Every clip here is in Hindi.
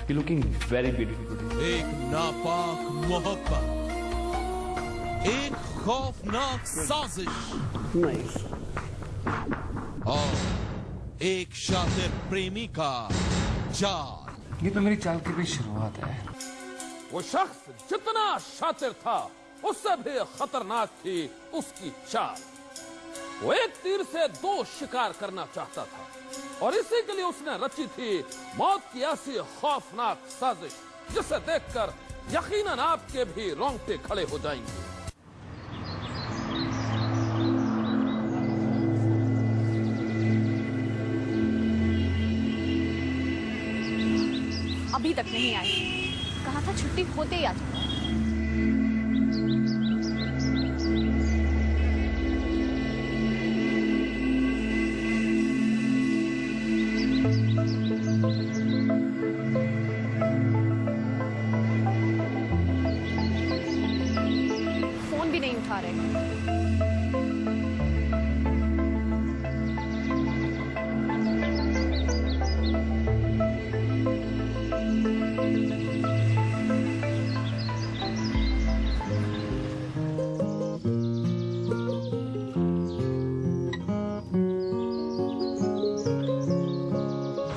You're looking very beautiful today. एक नापाक मोहब्बत, एक खौफनाक साजिश, Nice. और एक शातिर प्रेमी का जाल। ये तो मेरी चाल की भी शुरुआत है। वो शख्स जितना शातिर था उससे भी खतरनाक थी उसकी चाल। वो एक तीर से दो शिकार करना चाहता था और इसी के लिए उसने रची थी मौत की ऐसी खौफनाक साजिश जिसे देखकर यकीनन आपके भी रोंगटे खड़े हो जाएंगे। अभी तक नहीं आई। कहा था छुट्टी होते ही आ जाओ। फोन भी नहीं उठा रहे।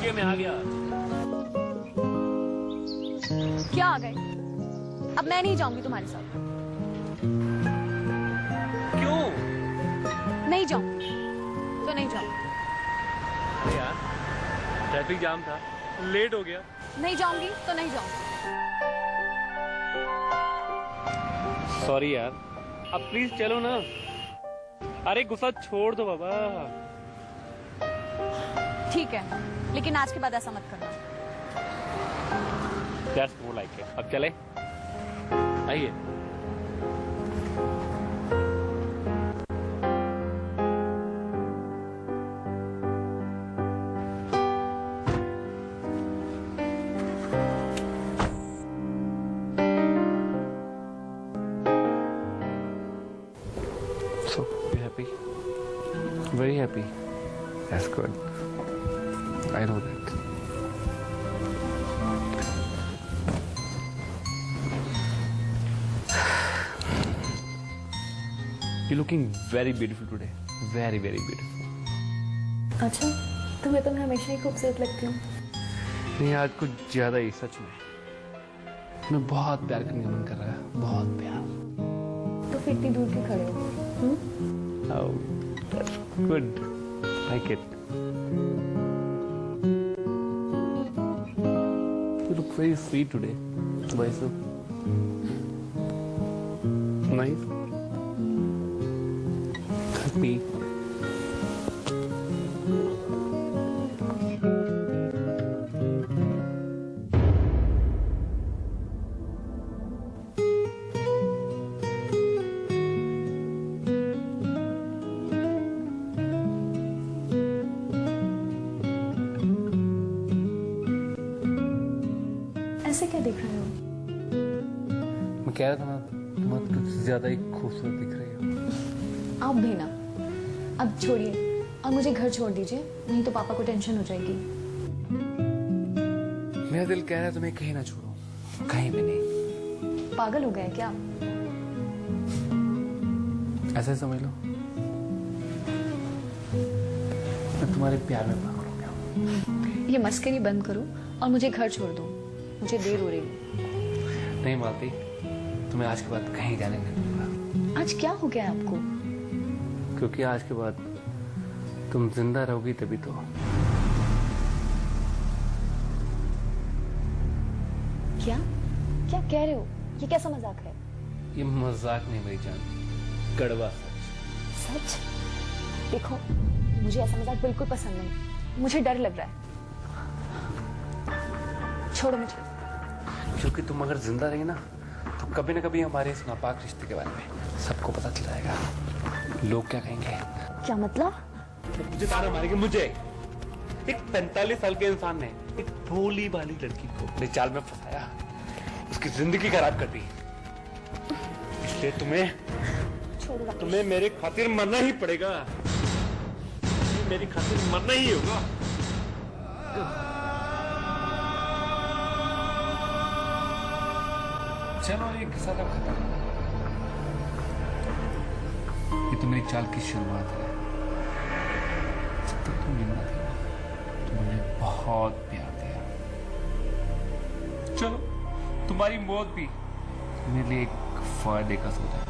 मैं आ गया। क्या आ गए? अब मैं नहीं जाऊंगी तुम्हारे साथ। क्यों? नहीं जाऊं तो नहीं जाऊं। अरे यार, ट्रैफिक जाम था, लेट हो गया। नहीं जाऊंगी तो नहीं जाऊंगी। सॉरी यार, अब प्लीज चलो ना। अरे गुस्सा छोड़ दो बाबा। ठीक है, लेकिन आज के बाद ऐसा मत करना। That's more like it. अब चले? आइए। So, you happy? Very happy. That's good. I know that. You're looking very beautiful today. Very, very beautiful. अच्छा, तुम्हें तो मैं हमेशा ही खूबसूरत लगती हूँ। नहीं, आज कुछ ज्यादा ही सच में। मैं बहुत प्यार करने का मन कर रहा है, बहुत प्यार। तो फिर इतनी दूर क्यों खड़े हो? Oh, that's good. Like it. You look very sweet today. Why so? Nice. Happy. ऐसे क्या देख रहे हो? मैं कह रहा था ना, तुम कुछ ज्यादा ही खूबसूरत दिख रही हो। आप भी ना। अब छोड़िए और मुझे घर छोड़ दीजिए, नहीं तो पापा को टेंशन हो जाएगी। मेरा दिल कह रहा है तुम्हें कहीं ना छोड़ो, कहीं भी नहीं। पागल हो गए क्या? ऐसे समझ लो, मैं तुम्हारे प्यार में पागल हो गया हूँ। ये मस्करी बंद करो और मुझे घर छोड़ दो, मुझे देर हो रही है। नहीं मालती, तुम्हें आज के बाद कहीं जाने नहीं दूंगा। आज क्या हो गया है आपको? क्योंकि आज के बाद तुम जिंदा रहोगी तभी तो। क्या क्या कह रहे हो? ये कैसा मजाक है? ये मजाक नहीं मेरी जान, कड़वा सच। सच? देखो, मुझे ऐसा मजाक बिल्कुल पसंद नहीं। मुझे डर लग रहा है। छोड़ो मुझे। क्योंकि तुम अगर जिंदा रही ना तो कभी ना कभी हमारे इस नापाक रिश्ते के बारे में सबको पता चल जाएगा। लोग क्या कहेंगे? क्या मतलब? मुझे ताना मारेंगे। मुझे एक 45 साल के इंसान ने एक भोली वाली लड़की को अपने जाल में फंसाया, उसकी जिंदगी खराब कर दी। इसलिए तुम्हें मेरे खातिर मरना ही पड़ेगा। मेरी खातिर मरना ही होगा। चलो ये किस्सा तो खत्म। ये तो मेरी चाल की शुरुआत है। जब तक तुम जिंदा थी तो मुझे बहुत प्यार दिया। चलो तुम्हारी मौत भी मेरे लिए एक फायदे का सौदा है।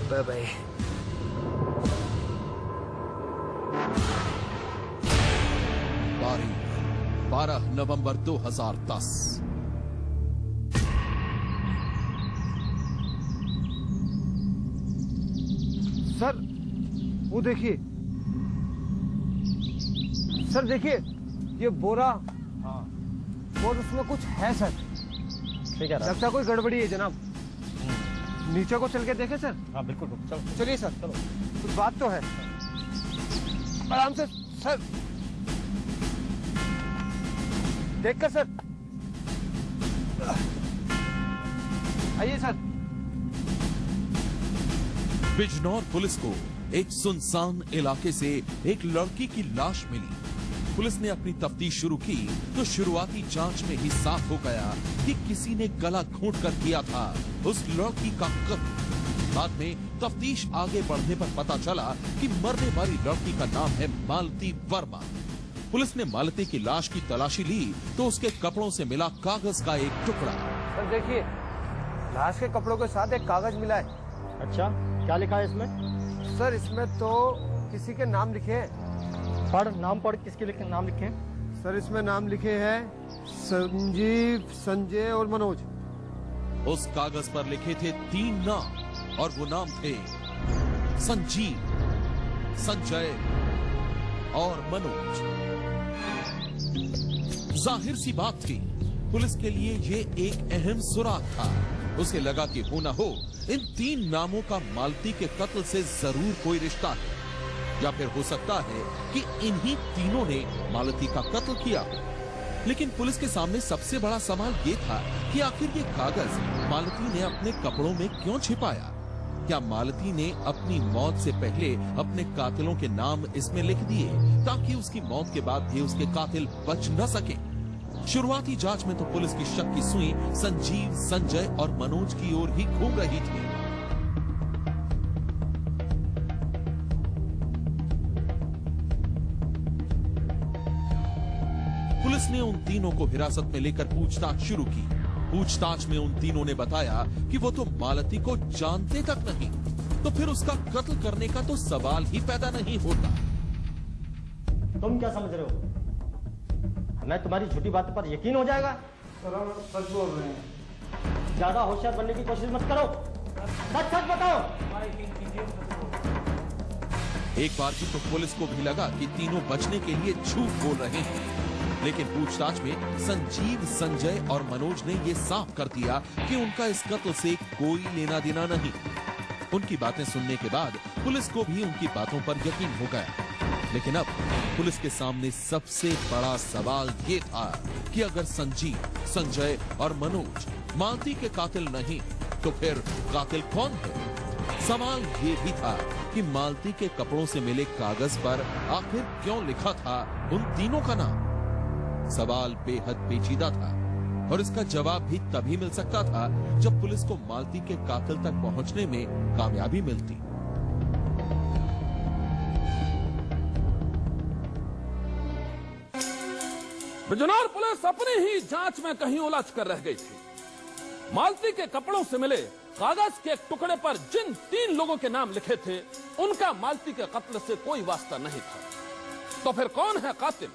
Bye bye. तारीख 12 नवंबर 2010। सर वो देखिए, सर देखिए ये बोरा। हाँ, और उसमें कुछ है सर। ठीक है, लगता कोई गड़बड़ी है जनाब। नीचे को चल के देखे सर। हाँ बिल्कुल, चलो चलिए सर, चलो कुछ बात तो है। आराम से सर, देखकर सर। आइए सर। बिजनौर पुलिस को एक सुनसान इलाके से एक लड़की की लाश मिली। पुलिस ने अपनी तफ्तीश शुरू की तो शुरुआती जांच में ही साफ हो गया कि किसी ने गला घोंटकर किया था उस लड़की का कत्ल। बाद में तफ्तीश आगे बढ़ने पर पता चला कि मरने वाली लड़की का नाम है मालती वर्मा। पुलिस ने मालती की लाश की तलाशी ली तो उसके कपड़ों से मिला कागज का एक टुकड़ा। सर देखिए, लाश के कपड़ों के साथ एक कागज मिला है। अच्छा, क्या लिखा है इसमें? सर इसमें तो किसी के नाम लिखे हैं। नाम पढ़, किसके नाम लिखे हैं? सर इसमें नाम लिखे हैं संजीव, संजय और मनोज। उस कागज पर लिखे थे 3 नाम और वो नाम थे संजीव, संजय और मनोज। जाहिर सी बात थी, पुलिस के लिए ये एक अहम सुराग था। उसे लगा कि हो ना हो इन 3 नामों का मालती के कत्ल से जरूर कोई रिश्ता है, या फिर हो सकता है कि इन्हीं तीनों ने मालती का कत्ल किया। लेकिन पुलिस के सामने सबसे बड़ा सवाल ये था कि आखिर ये कागज मालती ने अपने कपड़ों में क्यों छिपाया? क्या मालती ने अपनी मौत से पहले अपने कातिलों के नाम इसमें लिख दिए ताकि उसकी मौत के बाद भी उसके कातिल बच न सके? शुरुआती जांच में तो पुलिस की शक की सुई संजीव, संजय और मनोज की ओर ही घूम रही थी। पुलिस ने उन तीनों को हिरासत में लेकर पूछताछ शुरू की। पूछताछ में उन तीनों ने बताया कि वो तो मालती को जानते तक नहीं, तो फिर उसका कत्ल करने का तो सवाल ही पैदा नहीं होता। तुम क्या समझ रहे हो? हमें तुम्हारी झूठी बातों पर यकीन हो जाएगा? सर हम सच बोल रहे हैं। ज्यादा होशियार बनने की कोशिश मत करो, सच सच बताओ। एक बार की तो पुलिस को भी लगा कि तीनों बचने के लिए झूठ बोल रहे हैं, लेकिन पूछताछ में संजीव, संजय और मनोज ने ये साफ कर दिया कि उनका इस कत्ल से कोई लेना देना नहीं। उनकी बातें सुनने के बाद पुलिस को भी उनकी बातों पर यकीन हो गया। लेकिन अब पुलिस के सामने सबसे बड़ा सवाल ये था कि अगर संजीव, संजय और मनोज मालती के कातिल नहीं, तो फिर कातिल कौन है? सवाल ये भी था कि मालती के कपड़ों से मिले कागज पर आखिर क्यों लिखा था उन तीनों का नाम? सवाल बेहद पेचीदा था और इसका जवाब भी तभी मिल सकता था जब पुलिस को मालती के कातिल तक पहुंचने में कामयाबी मिलती। बिजनौर पुलिस अपनी ही जांच में कहीं उलझ कर रह गई थी। मालती के कपड़ों से मिले कागज के एक टुकड़े पर जिन 3 लोगों के नाम लिखे थे उनका मालती के कत्ल से कोई वास्ता नहीं था। तो फिर कौन है कातिल?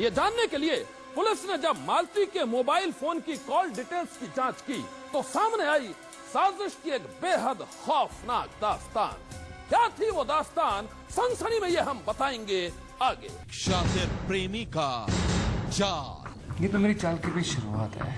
ये जानने के लिए पुलिस ने जब मालती के मोबाइल फोन की कॉल डिटेल्स की जांच की तो सामने आई साजिश की एक बेहद खौफनाक दास्तान। क्या थी वो दास्तान? सनसनी में ये हम बताएंगे आगे। शातिर प्रेमी का जाल। ये तो मेरी चाल की भी शुरुआत है।